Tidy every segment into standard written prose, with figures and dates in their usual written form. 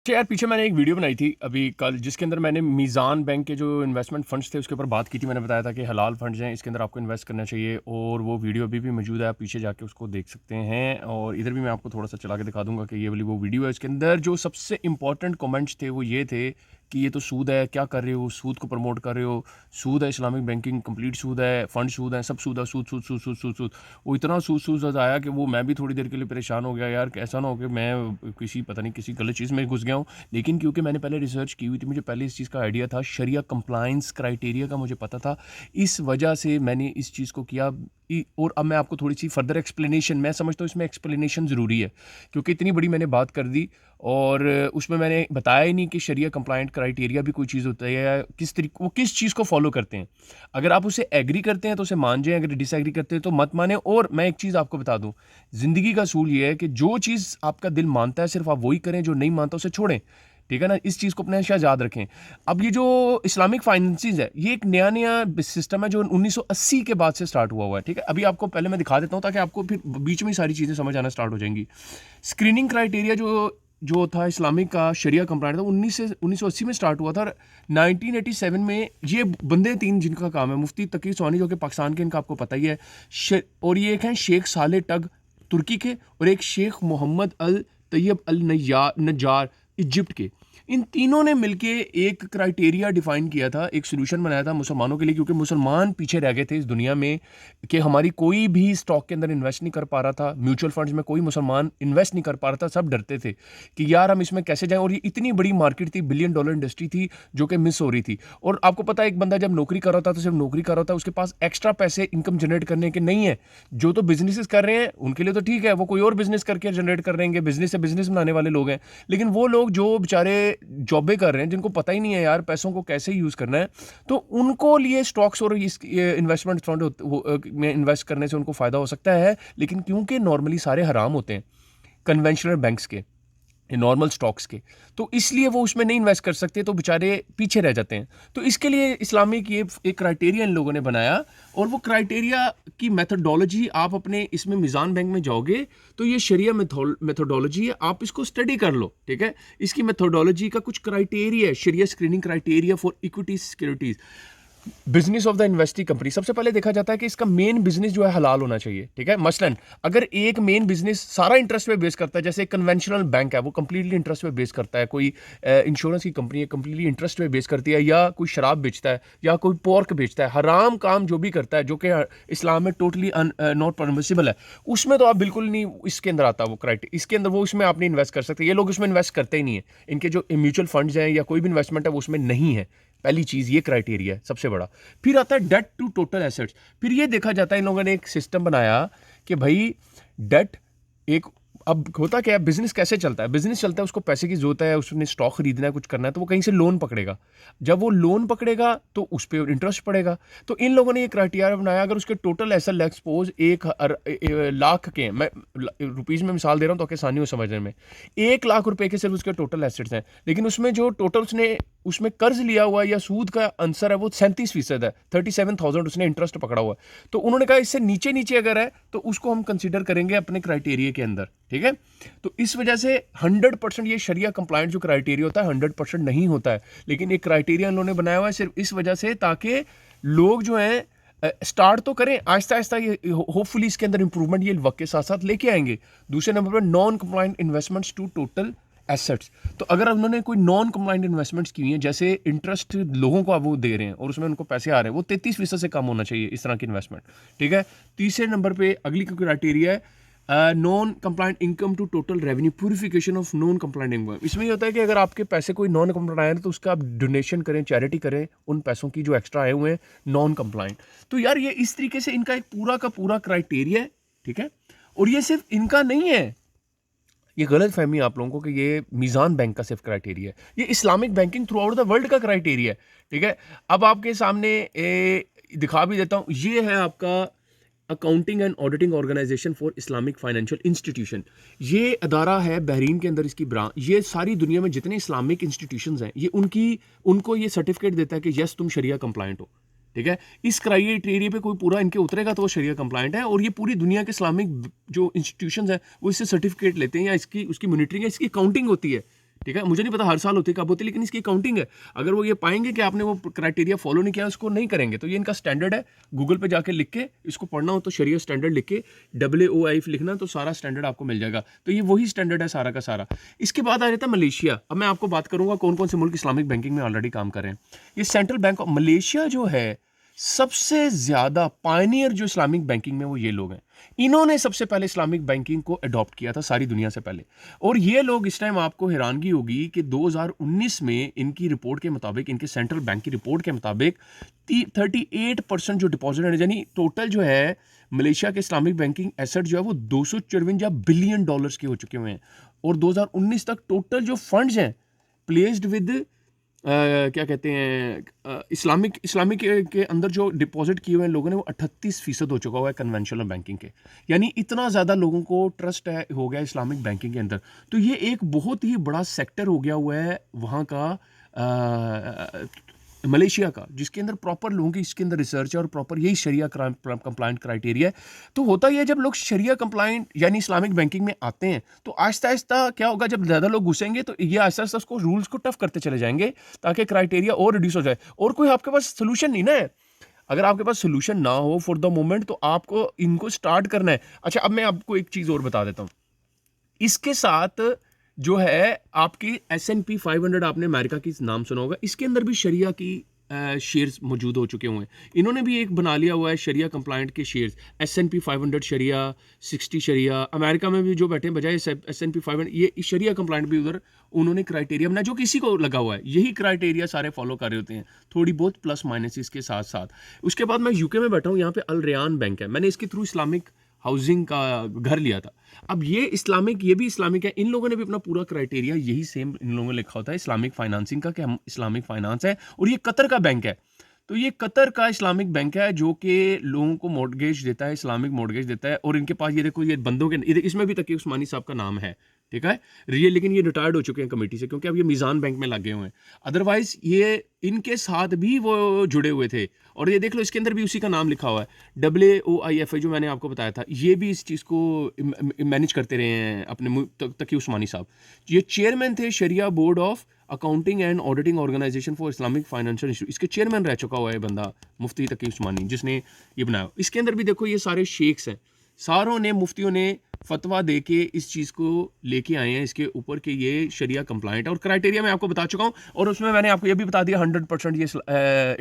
अच्छा यार, पीछे मैंने एक वीडियो बनाई थी अभी कल, जिसके अंदर मैंने मीज़ान बैंक के जो इन्वेस्टमेंट फंड्स थे उसके ऊपर बात की थी। मैंने बताया था कि हलाल फंड्स हैं, इसके अंदर आपको इन्वेस्ट करना चाहिए, और वो वीडियो अभी भी मौजूद है, आप पीछे जाके उसको देख सकते हैं। और इधर भी मैं आपको थोड़ा सा चला के दिखा दूंगा कि ये वाली वो वीडियो है। इसके अंदर जो सबसे इंपॉर्टेंट कमेंट्स थे वो ये थे कि ये तो सूद है, क्या कर रहे हो, सूद को प्रमोट कर रहे हो, सूद है, इस्लामिक बैंकिंग कंप्लीट सूद है, फंड सूद है, सब सूद है, सूद सूद सूद सूद सूद सूद। वो इतना सूद सूद आया कि वो मैं भी थोड़ी देर के लिए परेशान हो गया यार, ऐसा ना हो कि मैं किसी पता नहीं किसी गलत चीज़ में घुस गया हूँ। लेकिन क्योंकि मैंने पहले रिसर्च की हुई थी, मुझे पहले इस चीज़ का आइडिया था, शरिया कंप्लायंस क्राइटेरिया का मुझे पता था, इस वजह से मैंने इस चीज़ को किया। और अब मैं आपको थोड़ी सी फर्दर एक्सप्लेनेशन, मैं समझता हूँ इसमें एक्सप्लेनेशन ज़रूरी है, क्योंकि इतनी बड़ी मैंने बात कर दी और उसमें मैंने बताया ही नहीं कि शरिया कंप्लायंट क्राइटेरिया भी कोई चीज़ होता है, या किस तरीके वो किस चीज़ को फॉलो करते हैं। अगर आप उसे एग्री करते हैं तो उसे मान जाएं, अगर डिसएग्री करते हैं तो मत माने। और मैं एक चीज़ आपको बता दूं, ज़िंदगी का असूल ये है कि जो चीज़ आपका दिल मानता है सिर्फ आप वही करें, जो नहीं मानता उसे छोड़ें। ठीक है ना, इस चीज़ को अपने हमेशा याद रखें। अब ये जो इस्लामिक फाइनेंसिस है, ये एक नया नया सिस्टम है जो 1980 के बाद से स्टार्ट हुआ है। ठीक है, अभी आपको पहले मैं दिखा देता हूँ ताकि आपको फिर बीच में सारी चीज़ें समझ आना स्टार्ट हो जाएंगी। स्क्रीनिंग क्राइटेरिया जो था इस्लामिक का, शरिया कंप्लायंट था, 1980 में स्टार्ट हुआ था। और 1987 में ये बंदे तीन जिनका काम है, मुफ्ती तकी सोनी जो कि पाकिस्तान के, इनका आपको पता ही है, और ये एक हैं शेख साले टग तुर्की के, और एक शेख मोहम्मद अल तैयब अल नज्जार इजिप्ट के। इन तीनों ने मिलके एक क्राइटेरिया डिफाइन किया था, एक सोल्यूशन बनाया था मुसलमानों के लिए, क्योंकि मुसलमान पीछे रह गए थे इस दुनिया में कि हमारी कोई भी स्टॉक के अंदर इन्वेस्ट नहीं कर पा रहा था, म्यूचुअल फंड्स में कोई मुसलमान इन्वेस्ट नहीं कर पा रहा था। सब डरते थे कि यार हम इसमें कैसे जाएं, और ये इतनी बड़ी मार्केट थी, $1 बिलियन इंडस्ट्री थी जो कि मिस हो रही थी। और आपको पता है, एक बंदा जब नौकरी कर रहा था तो सिर्फ नौकरी कर रहा था, उसके पास एक्स्ट्रा पैसे इनकम जनरेट करने के नहीं है। जो तो बिजनेसेस कर रहे हैं उनके लिए तो ठीक है, वो कोई और बिजनेस करके जनरेट कर रहे हैं, बिजनेस से बिजनेस बनाने वाले लोग हैं। लेकिन वो लोग जो बेचारे जॉबें कर रहे हैं, जिनको पता ही नहीं है यार पैसों को कैसे यूज करना है, तो उनको लिए स्टॉक्स और इस इन्वेस्टमेंट फंड में इन्वेस्ट करने से उनको फायदा हो सकता है। लेकिन क्योंकि नॉर्मली सारे हराम होते हैं कन्वेंशनल बैंक्स के, नॉर्मल स्टॉक्स के, तो इसलिए वो उसमें नहीं इन्वेस्ट कर सकते, तो बेचारे पीछे रह जाते हैं। तो इसके लिए इस्लामिक ये एक क्राइटेरिया इन लोगों ने बनाया, और वो क्राइटेरिया की मेथोडोलॉजी आप अपने इसमें मीज़ान बैंक में जाओगे तो ये शरिया मेथोडोलॉजी है, आप इसको स्टडी कर लो। ठीक है, इसकी मेथोडोलॉजी का कुछ क्राइटेरिया है, शरिया screening criteria for equity securities. Business of the investing company, सबसे पहले देखा जाता है कि इसका मेन बिजनेस जो है हलाल होना चाहिए। ठीक है, मसलन अगर एक मेन बिजनेस सारा इंटरेस्ट पे बेस करता है, जैसे कन्वेंशनल बैंक है वो कंप्लीटली इंटरेस्ट पे बेस करता है, कोई इंश्योरेंस की कंपनी है कंप्लीटली इंटरेस्ट पे बेस करती है, या कोई शराब बेचता है, या कोई पोर्क बेचता है, हराम काम जो भी करता है जो कि इस्लाम में टोटली नॉट परमिसिबल है, उसमें तो आप बिल्कुल नहीं, इसके अंदर आता है वो क्राइटेरिया, इसके अंदर वो उसमें आप नहीं इन्वेस्ट कर सकते। ये लोग उसमें इन्वेस्ट करते ही नहीं है, इनके जो म्यूचुअल फंड्स हैं या कोई भी इन्वेस्टमेंट है वो उसमें नहीं है। पहली चीज ये क्राइटेरिया है सबसे बड़ा। फिर आता है डेट टू टोटल एसेट्स। फिर ये देखा जाता है, इन लोगों ने एक सिस्टम बनाया कि भाई डेट एक, अब होता क्या है, बिजनेस कैसे चलता है, बिजनेस चलता है, उसको पैसे की जरूरत है, उसने स्टॉक खरीदना है, कुछ करना है, तो वो कहीं से लोन पकड़ेगा। जब वो लोन पकड़ेगा तो उस पर इंटरेस्ट पड़ेगा। तो इन लोगों ने ये क्राइटेरिया बनाया, अगर उसके टोटल एसेट एक्सपोज 1 लाख के हैं, मैं रुपीज में मिसाल दे रहा हूँ तो आसानी हो समझने में, 1 लाख रुपए के सिर्फ उसके टोटल एसेट्स हैं, लेकिन उसमें जो टोटल उसने उसमें कर्ज लिया हुआ या सूद का आंसर है वो 37% है, 37,000 उसने इंटरेस्ट पकड़ा हुआ है। तो उन्होंने कहा इससे नीचे नीचे अगर है तो उसको हम कंसीडर करेंगे अपने क्राइटेरिया के अंदर। ठीक है, तो इस वजह से 100% ये शरिया कंप्लायंट जो क्राइटेरिया होता है 100% नहीं होता है, लेकिन एक क्राइटेरिया उन्होंने बनाया हुआ है सिर्फ इस वजह से ताकि लोग जो हैं स्टार्ट तो करें आहिस्ता आहिस्ता, ये होपफुली इसके अंदर इंप्रूवमेंट ये वक्त के साथ साथ लेके आएंगे। दूसरे नंबर पर non compliant investments to total assets. तो अगर उन्होंने कोई नॉन कंप्लायंट इन्वेस्टमेंट्स की हुई हैं, जैसे इंटरेस्ट लोगों को अब वो दे रहे हैं और उसमें उनको पैसे आ रहे हैं, वो 33% से कम होना चाहिए इस तरह की इन्वेस्टमेंट। ठीक है, तीसरे नंबर पे अगली क्राइटेरिया है non compliant income to total revenue, purification of non compliant income. इसमें ये होता है कि अगर आपके पैसे कोई नॉन कंप्लायंट है तो उसका आप डोनेशन करें, चैरिटी करें उन पैसों की जो एक्स्ट्रा आए हुए हैं नॉन कंप्लायंट। तो यार ये इस तरीके से इनका एक पूरा का पूरा क्राइटेरिया है। ठीक है, और ये सिर्फ इनका नहीं है, ये गलत फहमी आप लोगों को कि ये मीज़ान बैंक का सिर्फ क्राइटेरिया है, ये Islamic banking through out the world का क्राइटेरिया है। ठीक है, अब आपके सामने दिखा भी देता हूँ, ये है आपका accounting and auditing organisation for Islamic financial institution. ये अदारा है बहरीन के अंदर, इसकी ब्रांच, ये सारी दुनिया में जितने इस्लामिक इंस्टीट्यूशंस हैं ये उनको ये सर्टिफिकेट देता है कि यस तुम शरिया कंप्लायंट हो। ठीक है, इस क्राइटेरिया पे कोई पूरा इनके उतरेगा तो वो शरिया कंप्लायंट है, और ये पूरी दुनिया के इस्लामिक जो इंस्टीट्यूशंस हैं वो इससे सर्टिफिकेट लेते हैं, या इसकी उसकी मॉनिटरिंग है, इसकी काउंटिंग होती है। ठीक है, मुझे नहीं पता हर साल होती कब होती, लेकिन इसकी अकाउंटिंग है। अगर वो ये पाएंगे कि आपने वो क्राइटेरिया फॉलो नहीं किया, उसको नहीं करेंगे। तो ये इनका स्टैंडर्ड है, गूगल पे जाके लिख के इसको पढ़ना हो तो शरिया स्टैंडर्ड लिख के WOIF लिखना, तो सारा स्टैंडर्ड आपको मिल जाएगा। तो ये वही स्टैंडर्ड है सारा का सारा। इसके बाद आ जाता है मलेशिया। अब मैं आपको बात करूंगा कौन कौन से मुल्क इस्लामिक बैंकिंग में ऑलरेडी काम कर रहे हैं। ये सेंट्रल बैंक ऑफ मलेशिया जो है, सबसे ज्यादा पायनियर जो इस्लामिक बैंकिंग में, वो ये लोग हैं। इन्होंने सबसे पहले इस्लामिक बैंकिंग को अडॉप्ट किया था सारी दुनिया से पहले। और ये लोग, इस टाइम आपको हैरानगी होगी कि 2019 में इनकी रिपोर्ट के मुताबिक, इनके सेंट्रल बैंक की रिपोर्ट के मुताबिक 38% जो डिपॉजिट है, यानी टोटल जो है मलेशिया के इस्लामिक बैंकिंग एसेट जो है वो 254 बिलियन डॉलर्स के हो चुके हुए हैं। और 2019 तक टोटल जो फंड्स हैं प्लेस्ड विद क्या कहते हैं इस्लामिक के अंदर जो डिपॉजिट किए हुए हैं लोगों ने, वो 38% हो चुका हुआ है कन्वेंशनल बैंकिंग के। यानी इतना ज़्यादा लोगों को ट्रस्ट है हो गया इस्लामिक बैंकिंग के अंदर। तो ये एक बहुत ही बड़ा सेक्टर हो गया हुआ है वहाँ का मलेशिया का, जिसके अंदर प्रॉपर लोगों की इसके अंदर रिसर्च है और प्रॉपर यही शरिया कंप्लाइंट क्राइटेरिया है। तो होता ही है, जब लोग शरिया कंप्लाइंट यानी इस्लामिक बैंकिंग में आते हैं तो आहिस्ता आहिस्ता क्या होगा, जब ज़्यादा लोग घुसेंगे तो ये आहिस्ता आहिस्ता उसको रूल्स को टफ करते चले जाएंगे ताकि क्राइटेरिया और रिड्यूस हो जाए। और कोई आपके पास सोल्यूशन नहीं ना है। अगर आपके पास सोल्यूशन ना हो फॉर द मोमेंट, तो आपको इनको स्टार्ट करना है। अच्छा, अब मैं आपको एक चीज़ और बता देता हूँ। इसके साथ जो है आपकी S&P 500, आपने अमेरिका की नाम सुना होगा, इसके अंदर भी शरिया की शेयर्स मौजूद हो चुके हुए हैं। इन्होंने भी एक बना लिया हुआ है शरिया कंप्लाइंट के शेयर्स, S&P 500 शरिया, 60 शरिया। अमेरिका में भी जो बैठे हैं बजाय S&P 500, ये शरिया कंप्लाइंट भी उधर उन्होंने क्राइटेरिया बनाया जो किसी को लगा हुआ है। यही क्राइटेरिया सारे फॉलो कर रहे होते हैं, थोड़ी बहुत प्लस माइनस इसके साथ साथ। उसके बाद मैं यूके में बैठा हूँ, यहाँ पे अल रयान बैंक है, मैंने इसके थ्रू इस्लामिक हाउसिंग का घर लिया था। अब ये इस्लामिक, ये भी इस्लामिक है। इन लोगों ने भी अपना पूरा क्राइटेरिया यही सेम इन लोगों ने लिखा होता है इस्लामिक फाइनेंसिंग का, कि हम इस्लामिक फाइनेंस है। और ये कतर का बैंक है। तो ये कतर का इस्लामिक बैंक है जो कि लोगों को मॉर्गेज देता है, इस्लामिक मॉर्गेज देता है। और इनके पास ये देखो, ये बंदों के, इसमें भी तकी उस्मानी साहब का नाम है, ठीक है। लेकिन ये रिटायर्ड हो चुके हैं कमेटी से, क्योंकि अब ये मीज़ान बैंक में लगे हुए हैं। अदरवाइज ये इनके साथ भी वो जुड़े हुए थे। और ये देख लो, इसके अंदर भी उसी का नाम लिखा हुआ है, WOIF, जो मैंने आपको बताया था। ये भी इस चीज़ को मैनेज करते रहे हैं अपने तकी उस्मानी साहब। ये चेयरमैन थे शरिया board of accounting and auditing organisation for Islamic financial institute. इसके चेयरमैन रह चुका हुआ है बंदा, मुफ्ती तकी उस्मानी, जिसने ये बनाया। इसके अंदर भी देखो, ये सारे शेख्स हैं, सारों ने, मुफ्तियों ने फतवा दे के इस चीज़ को लेके आए हैं इसके ऊपर कि ये शरिया कंप्लाइंट है। और क्राइटेरिया मैं आपको बता चुका हूँ, और उसमें मैंने आपको ये भी बता दिया 100% ये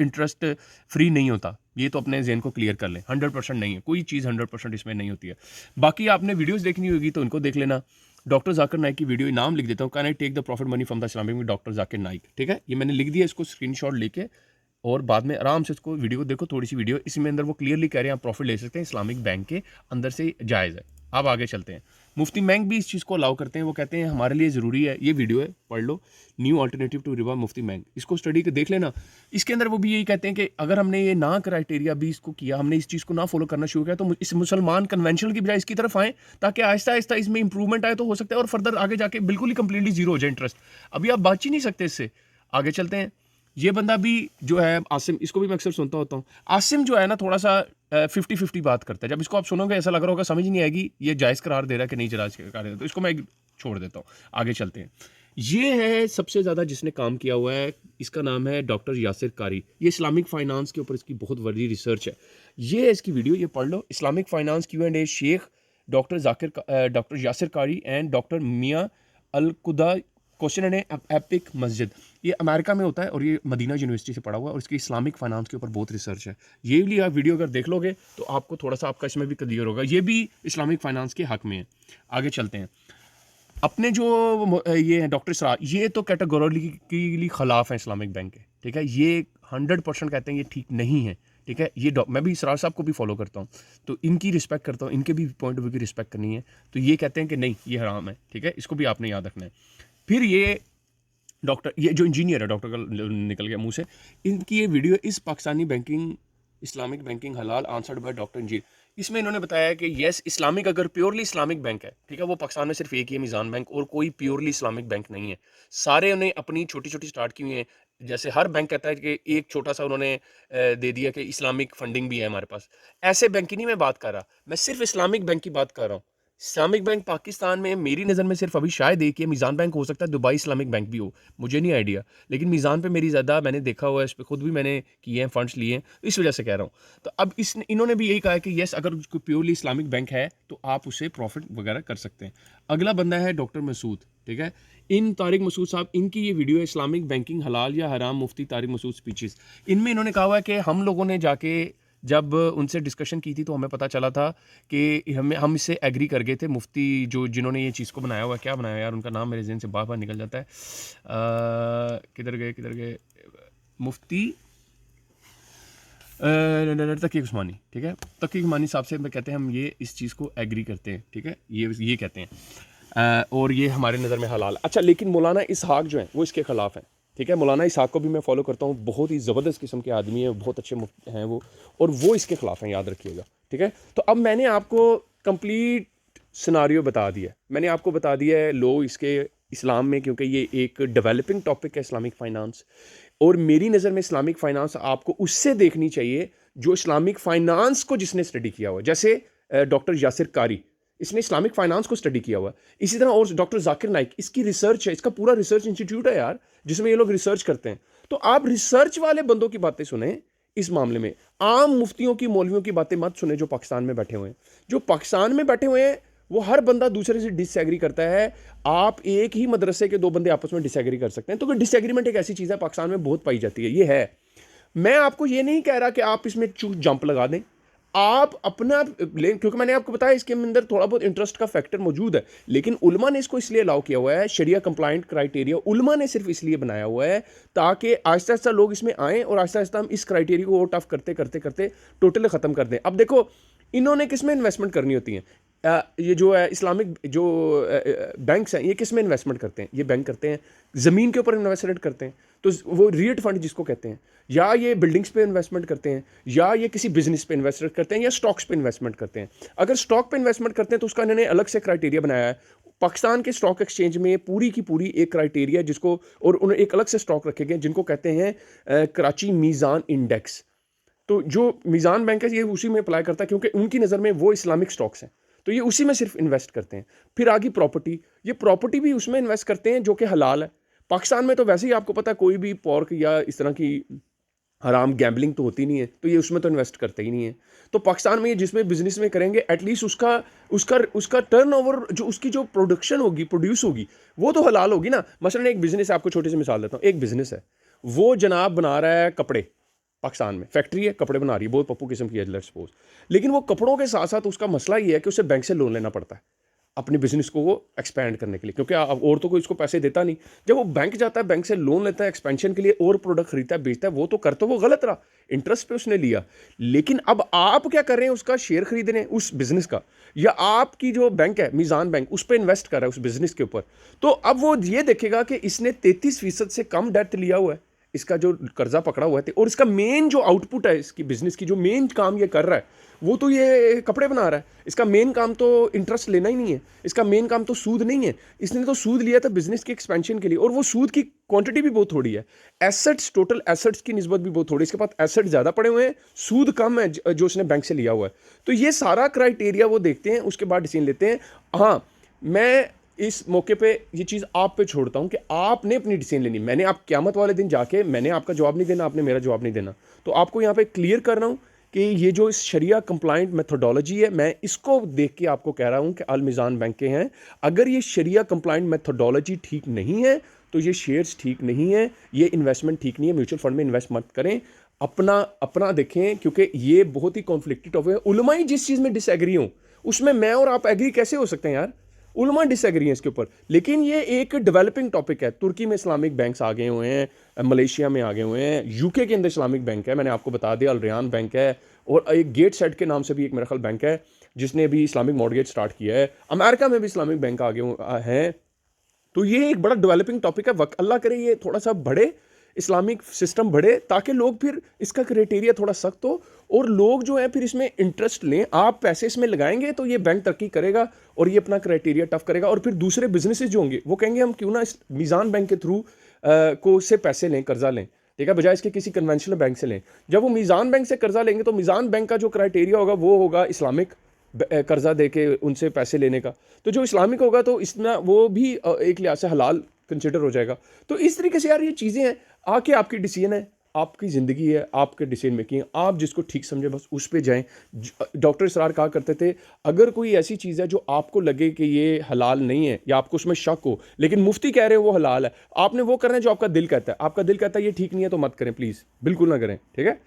इंटरेस्ट फ्री नहीं होता। ये तो अपने जहन को क्लियर कर लें, 100% नहीं है, कोई चीज़ 100% इसमें नहीं होती है। बाकी आपने वीडियोज़ देखनी होगी तो उनको देख लेना। डॉक्टर जाकिर नाइक की वीडियो, नाम लिख देता हूँ, can I take the profit money from the Islamic में, डॉक्टर जाकिर नाइक, ठीक है। ये मैंने लिख दिया, इसको स्क्रीनशॉट लेके और बाद में आराम से इसको वीडियो देखो, थोड़ी सी वीडियो, इसमें अंदर वो क्लियरली कह रहे हैं आप प्रॉफिट ले सकते हैं, इस्लामिक बैंक के अंदर से जायज़ है। अब आगे चलते हैं। मुफ्ती बैंक भी इस चीज़ को अलाउ करते हैं, वो कहते हैं हमारे लिए ज़रूरी है। ये वीडियो है, पढ़ लो, न्यू अल्टरनेटिव टू रिबा मुफ्ती बैंक, इसको स्टडी कर देख लेना। इसके अंदर वो भी यही कहते हैं कि अगर हमने ये ना क्राइटेरिया भी इसको किया, हमने इस चीज़ को ना फॉलो करना शुरू किया, तो इस मुसलमान कन्वेंशनल की बजाय इसकी तरफ आएँ, ताकि आहिस्ता आहिस्ता इसमें इंप्रूवमेंट आए तो हो सकता है, और फर्दर आगे जाके बिल्कुल ही कंप्लीटली जीरो हो जाए इंटरेस्ट। अभी आप बच ही नहीं सकते इससे। आगे चलते हैं। ये बंदा भी जो है आसिम, इसको भी मैं अक्सर सुनता होता हूँ। आसिम जो है ना, थोड़ा सा 50-50 बात करता है। जब इसको आप सुनोगे ऐसा लग रहा होगा समझ नहीं आएगी ये जायज़ करार दे रहा है कि नहीं जायज़ करार दे रहा है, तो इसको मैं छोड़ देता हूँ। आगे चलते हैं। ये है सबसे ज़्यादा जिसने काम किया हुआ है, इसका नाम है डॉक्टर यासिर कारी। ये इस्लामिक फाइनेंस के ऊपर इसकी बहुत बड़ी रिसर्च है। ये है इसकी वीडियो, ये पढ़ लो, इस्लामिक फाइनेंस Q&A, शेख doctor Yasir Qadhi and doctor मियाँ अलकुदा, क्वेश्चन है एपिक मस्जिद। ये अमेरिका में होता है और ये मदीना यूनिवर्सिटी से पढ़ा हुआ है, और इसकी इस्लामिक फाइनेंस के ऊपर बहुत रिसर्च है। ये भी आप वीडियो अगर देख लोगे तो आपको थोड़ा सा आपका इसमें भी क्लियर होगा। ये भी इस्लामिक फाइनेंस के हक में है। आगे चलते हैं। अपने जो ये हैं डॉक्टर इसरार, ये तो कैटेगोरिकली खिलाफ हैं इस्लामिक बैंक के, ठीक है। ये 100% कहते हैं ये ठीक नहीं है, ठीक है। ये मैं भी इसरार साहब को भी फॉलो करता हूँ, तो इनकी रिस्पेक्ट करता हूँ, इनके भी पॉइंट ऑफ व्यू की रिस्पेक्ट करनी है। तो ये कहते हैं कि नहीं, ये हराम है, ठीक है। इसको भी आपने याद रखना है। फिर ये डॉक्टर, ये जो इंजीनियर है, डॉक्टर का निकल गया मुंह से, इनकी ये वीडियो, इस पाकिस्तानी बैंकिंग इस्लामिक बैंकिंग हलाल आंसर्ड बाय डॉक्टर इंजीनियर। इसमें इन्होंने बताया कि येस, इस्लामिक अगर प्योरली इस्लामिक बैंक है, ठीक है, वो पाकिस्तान में सिर्फ एक ही है, मीज़ान बैंक, और कोई प्योरली इस्लामिक बैंक नहीं है। सारे उन्हें अपनी छोटी छोटी स्टार्ट की हुई हैं। जैसे हर बैंक कहता है कि एक छोटा सा उन्होंने दे दिया कि इस्लामिक फंडिंग भी है हमारे पास। ऐसे बैंक की नहीं मैं बात कर रहा, मैं सिर्फ इस्लामिक बैंक की बात कर रहा हूँ। इस्लामिक बैंक पाकिस्तान में मेरी नज़र में सिर्फ अभी शायद एक ही है, मीज़ान बैंक हो सकता है, दुबई इस्लामिक बैंक भी हो, मुझे नहीं आइडिया। लेकिन मीज़ान पे मेरी ज़्यादा मैंने देखा हुआ है, इस पे खुद भी मैंने किए हैं, फंड्स लिए हैं, तो इस वजह से कह रहा हूँ। तो अब इन्होंने भी यही कहा है कि येस, अगर कोई प्योरली इस्लामिक बैंक है तो आप उससे प्रॉफिट वगैरह कर सकते हैं। अगला बंदा है डॉक्टर मसूद, ठीक है। इन तारिक मसूद साहब, इनकी ये वीडियो है इस्लामिक बैंकिंग हलाल या हराम, मुफ्ती तारिक मसूद स्पीचेस। इनमें इन्होंने कहा हुआ है कि हम लोगों ने जाके जब उनसे डिस्कशन की थी तो हमें पता चला था कि हम इससे एग्री कर गए थे। मुफ्ती जो जिन्होंने ये चीज़ को बनाया हुआ, क्या बनाया यार, उनका नाम मेरे ज़हन से बार बार निकल जाता है। किधर गए मुफ्ती तकी उस्मानी, ठीक है। तकी उस्मानी साहब से कहते हैं हम ये इस चीज़ को एग्री करते हैं, ठीक है, ये कहते हैं और ये हमारे नज़र में हलाल। अच्छा, लेकिन मौलाना इसहाक जो है वो इसके ख़िलाफ़ हैं, ठीक है। मौलाना इसहाक को भी मैं फॉलो करता हूँ, बहुत ही ज़बरदस्त किस्म के आदमी है, बहुत अच्छे हैं वो, और वो इसके ख़िलाफ़ हैं, याद रखिएगा, ठीक है। तो अब मैंने आपको कंप्लीट सिनारियो बता दिया, मैंने आपको बता दिया है लो इसके इस्लाम में, क्योंकि ये एक डेवलपिंग टॉपिक है इस्लामिक फ़ाइनेंस, और मेरी नज़र में इस्लामिक फ़ाइनेंस आपको उससे देखनी चाहिए जो इस्लामिक फ़ाइनेंस को जिसने स्टडी किया हुआ, जैसे डॉक्टर यासिर कारी, इसने इस्लामिक फाइनेंस को स्टडी किया हुआ। इसी तरह और डॉक्टर जाकिर नाइक, इसकी रिसर्च है, इसका पूरा रिसर्च इंस्टीट्यूट है यार, जिसमें ये लोग रिसर्च करते हैं। तो आप रिसर्च वाले बंदों की बातें सुने इस मामले में, आम मुफ्तियों की, मौलवियों की बातें मत सुने जो पाकिस्तान में बैठे हुए हैं। जो पाकिस्तान में बैठे हुए हैं वो हर बंदा दूसरे से डिसएग्री करता है। आप एक ही मदरसे के दो बंदे आपस में डिसएग्री कर सकते हैं, तो डिसएग्रीमेंट एक ऐसी चीज़ है पाकिस्तान में बहुत पाई जाती है, ये है। मैं आपको ये नहीं कह रहा कि आप इसमें जंप लगा दें, आप अपना लें, क्योंकि मैंने आपको बताया इसके अंदर थोड़ा बहुत इंटरेस्ट का फैक्टर मौजूद है, लेकिन उलमा ने इसको इसलिए अलाउ किया हुआ है, शरिया कंप्लाइंट क्राइटेरिया उलमा ने सिर्फ इसलिए बनाया हुआ है ताकि आहिस्ता आहिस्ता लोग इसमें आएँ और आहिस्ता आहिस्ता हम इस क्राइटेरिया को और टफ करते करते करते टोटली ख़त्म कर दें। अब देखो, इन्होंने किस में इन्वेस्टमेंट करनी होती है, ये जो है इस्लामिक जो बैंक्स हैं, ये किस में इन्वेस्टमेंट करते हैं, ये बैंक करते हैं ज़मीन के ऊपर इन्वेस्टमेंट करते हैं, तो वो रिएट फंड जिसको कहते हैं, या ये बिल्डिंग्स पे इन्वेस्टमेंट करते हैं, या ये किसी बिजनेस पे इन्वेस्टमेंट करते हैं, या स्टॉक्स पे इन्वेस्टमेंट करते हैं। अगर स्टॉक पे इन्वेस्टमेंट करते हैं तो उसका इन्होंने अलग से क्राइटेरिया बनाया है। पाकिस्तान के स्टॉक एक्सचेंज में पूरी की पूरी एक क्राइटेरिया जिसको, और उन्हें एक अलग से स्टॉक रखे गए जिनको कहते हैं कराची मीज़ान इंडेक्स। तो जो मीज़ान बैंक है ये उसी में अप्लाई करता है, क्योंकि उनकी नज़र में वो इस्लामिक स्टॉक्स हैं, तो ये उसी में सिर्फ इन्वेस्ट करते हैं। फिर आगे प्रॉपर्टी, ये प्रॉपर्टी भी उसमें इन्वेस्ट करते हैं जो कि हलाल है। पाकिस्तान में तो वैसे ही आपको पता है कोई भी पॉर्क या इस तरह की हराम गैम्बलिंग तो होती नहीं है, तो ये उसमें तो इन्वेस्ट करते ही नहीं है। तो पाकिस्तान में ये जिसमें बिजनेस में करेंगे एटलीस्ट उसका उसका उसका टर्नओवर, जो उसकी जो प्रोडक्शन होगी, प्रोड्यूस होगी, वो तो हलाल होगी ना। मसलन एक बिजनेस है, आपको छोटी सी मिसाल देता हूँ, एक बिजनेस है, वो जनाब बना रहा है कपड़े, पाकिस्तान में फैक्ट्री है, कपड़े बना रही है, बहुत पप्पू किस्म की है, लेट्स सपोज, लेकिन वो कपड़ों के साथ साथ उसका मसला ये है कि उसे बैंक से लोन लेना पड़ता है अपने बिजनेस को वो एक्सपैंड करने के लिए, क्योंकि और तो कोई इसको पैसे देता नहीं। जब वो बैंक जाता है, बैंक से लोन लेता है एक्सपेंशन के लिए, और प्रोडक्ट खरीदता है, बेचता है, वो तो करता वो गलत रहा, इंटरेस्ट पे उसने लिया। लेकिन अब आप क्या कर रहे हैं, उसका शेयर खरीद रहे हैं उस बिजनेस का, या आपकी जो बैंक है मीज़ान बैंक उस पर इन्वेस्ट कर रहा है उस बिजनेस के ऊपर। तो अब वो ये देखेगा कि इसने 33% से कम डेट लिया हुआ है, इसका जो कर्जा पकड़ा हुआ है, और इसका मेन जो आउटपुट है इसकी बिजनेस की, जो मेन काम ये कर रहा है वो तो ये कपड़े बना रहा है। इसका मेन काम तो इंटरेस्ट लेना ही नहीं है, इसका मेन काम तो सूद नहीं है। इसने तो सूद लिया था बिजनेस के एक्सपेंशन के लिए, और वो सूद की क्वांटिटी भी बहुत थोड़ी है। एसेट्स, टोटल एसेट्स की निस्बत भी बहुत थोड़ी है, इसके पास एसेट ज़्यादा पड़े हुए हैं, सूद कम है जो उसने बैंक से लिया हुआ है। तो ये सारा क्राइटेरिया वो देखते हैं, उसके बाद डिसीजन लेते हैं। हाँ, मैं इस मौके पे ये चीज़ आप पे छोड़ता हूँ कि आपने अपनी डिसीजन लेनी। मैंने आप क़यामत वाले दिन जाके मैंने आपका जवाब नहीं देना, आपने मेरा जवाब नहीं देना। तो आपको यहाँ पे क्लियर कर रहा हूँ कि ये जो इस शरिया कंप्लाइंट मेथोडोलॉजी है, मैं इसको देख के आपको कह रहा हूँ कि अल मीज़ान बैंक के हैं। अगर ये शरिया कंप्लाइंट मेथोडोलॉजी ठीक नहीं है तो ये शेयर्स ठीक नहीं है, ये इन्वेस्टमेंट ठीक नहीं है, म्यूचुअल फंड में इन्वेस्ट मत करें, अपना देखें, क्योंकि ये बहुत ही कॉन्फ्लिक्टेड टॉपिक है। उलमा ही जिस चीज़ में डिसएग्री हो उसमें मैं और आप एग्री कैसे हो सकते हैं यार? उलमा डिसएग्री है इसके ऊपर। लेकिन ये एक डेवलपिंग टॉपिक है। तुर्की में इस्लामिक बैंक्स आ गए हुए हैं, मलेशिया में आ गए हुए हैं, यूके के अंदर इस्लामिक बैंक है, मैंने आपको बता दिया, अल रयान बैंक है, और एक गेट सेट के नाम से भी एक मेरा ख्याल बैंक है जिसने भी इस्लामिक मॉर्गेज स्टार्ट किया है। अमेरिका में भी इस्लामिक बैंक आ गए हैं। तो ये एक बड़ा डेवलपिंग टॉपिक है। अल्लाह करे ये थोड़ा सा बढ़े, इस्लामिक सिस्टम बढ़े, ताकि लोग फिर इसका क्राइटेरिया थोड़ा सख्त हो और लोग जो है फिर इसमें इंटरेस्ट लें। आप पैसे इसमें लगाएंगे तो ये बैंक तरक्की करेगा और ये अपना क्राइटेरिया टफ करेगा, और फिर दूसरे बिजनेसेस जो होंगे वो कहेंगे हम क्यों ना इस मीज़ान बैंक के थ्रू को से पैसे लें, कर्जा लें, ठीक है, बजाय इसके किसी कन्वेंशनल बैंक से लें। जब वो मीज़ान बैंक से कर्जा लेंगे तो मीज़ान बैंक का जो क्राइटेरिया होगा वो होगा इस्लामिक, कर्जा दे के उनसे पैसे लेने का। तो जो इस्लामिक होगा तो इसमें वो भी एक लिहाज से हलाल कंसिडर हो जाएगा। तो इस तरीके से यार ये चीज़ें हैं, आके आपकी डिसीजन है, आपकी ज़िंदगी है, आपके डिसीजन मेकिंग, आप जिसको ठीक समझे बस उस पे जाएं। डॉक्टर इसरार कहा करते थे, अगर कोई ऐसी चीज़ है जो आपको लगे कि ये हलाल नहीं है या आपको उसमें शक हो, लेकिन मुफ्ती कह रहे हैं वो हलाल है, आपने वो करना है जो आपका दिल कहता है। आपका दिल कहता है ये ठीक नहीं है तो मत करें, प्लीज़ बिल्कुल ना करें, ठीक है।